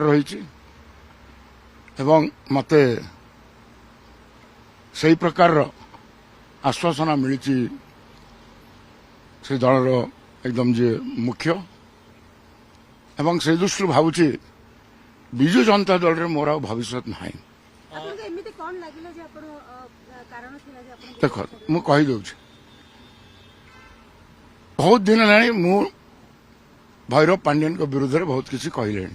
रही मते सही प्रकार आश्वासना मिली से दलर एकदम जे मुख्य एवं से दृष्टि भावुची विजु जनता दल रे मोर भविष्य ना देख मु कही दौर बहुत दिन है मु भैरव पांड्यन को विरुद्ध में बहुत किसी कहले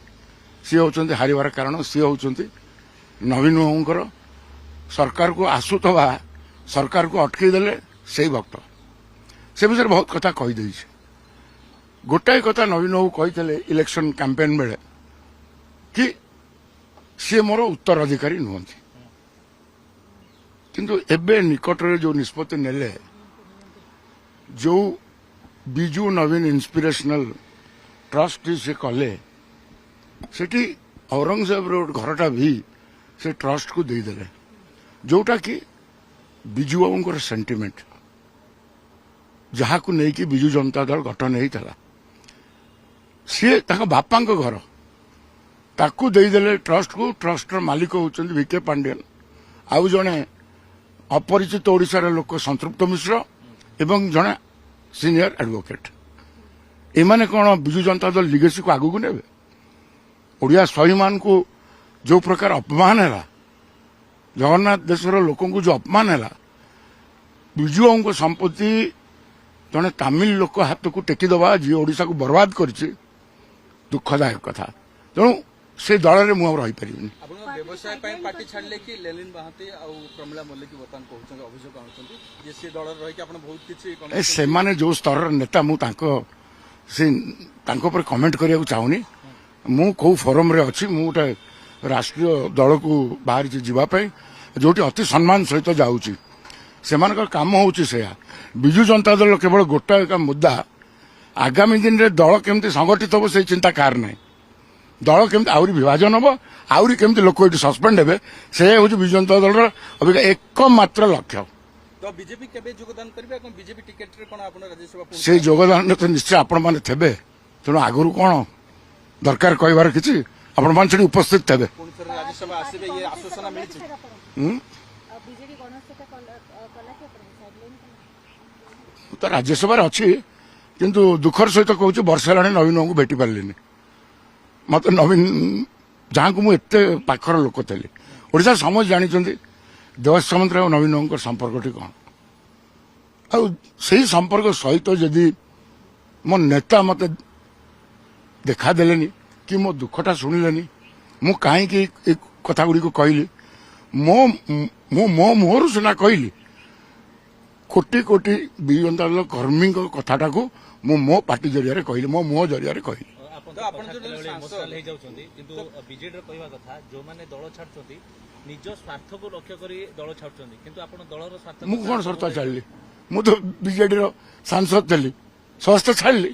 सी होती हारिवार कारण सी होती नवीन बाबूंकर सरकार को आसुवा सरकार को अटकईदेले से भक्त से विषय बहुत कथा कहीदे गोटाए कथा नवीन बाबू कही इलेक्शन कैंपेन बेले कि सी मोर उत्तराधिकारी नुहति किंतु एबे निकटरे जो निष्पत्ति नेले जो बिजू नवीन इंस्पिरेशनल ट्रस्ट से कले सेठी औरंगजेब रोड घरटा भी से ट्रस्ट को देदेले जोटा कि बिजू बाबूंकर सेंटिमेंट जहाँ को लेकिन बिजू जनता दल गठन होता सी बापा घर ताकू देदेले ट्रस्ट को ट्रस्टर मालिक होती वीके पांड्यन आउ जड़े अपरिचित ओडिशार लोक संतृप्त मिश्र एवं जड़े सीनियर एडवोकेट एमाने कौन बिजू जनता दल लिगेसी को आगू ने ओडिया स्वाभिमान को जो प्रकार अपमान है जगन्नाथ देशर लोक जो अपमान है बिजू को संपत्ति जड़े तमिल लोक हाथ को टेकीदवा जी ओडिशा को बर्बाद कर दुखदायक कथा तेणु से दल में मुझे रहीपर व्यवसाय पार्टी छाड़ले कि लेलिन बाहाती और प्रमिला मल्लिक बर्तमान कहते अभियोग आनुंट से दल रही बहुत किसी से माने जो स्तर नेता मुझे कमेंट करने को चाहूनी मु कौ फोरम रे अच्छी मु गोटे राष्ट्रीय दल को बाहर जावाई जो अति सम्मान सहित जाऊँगी से काम होया विजु जनता दल केवल गोटाए का मुद्दा आगामी दिन में दल केमती संगठित हम से चिंता कार ना दल केमती आहरी विभाजन हम आहरी केमती लोक ये सस्पेंड हे से हूँ विजु जनता दल अबिका एकमात्र लक्ष्य तो बीजेपी केबे योगदान करबे कोन बीजेपी टिकट रे कोन आपण राज्यसभा से योगदान तो निश्चय आपण माने थेबे तेणु आगुरु कोन दरकार कहबार किछि आपण मान से उपस्थित थेबे राज्यसभा आसीबे ये आश्वासन मिलछि बीजेपी गणसभा कला के साइडलाइन तो राज्यसभा अच्छी किंतु दुखर सहित कहूँ वर्ष है नवीन को भेटी पार्लिनी मत नवीन जहाँ को मुझे पाखर लोक थी ओडिशा समझ जानते देवाशिष सामंतराय और नवीन बाबू संपर्क कौन आई संपर्क सहित जदि मो नेता मत देखादेले कि मो दुखटा शुणिले मु कहीं कथा गुड़ी कहली मो मो मुहर सीना कहली कोटी कोटी विजु जनता दल कर्मी कथाटा को मो पार्टी जरिया कहली मो मुह जरिया कहली निज स्वार्थ को रक्षा करी दल छाड़ुछंती किंतु आपण दलर स्वार्थ मु कोन स्वार्थ छाड़ली मु तो बीजेडी रो सांसद थली स्वार्थ छाड़ली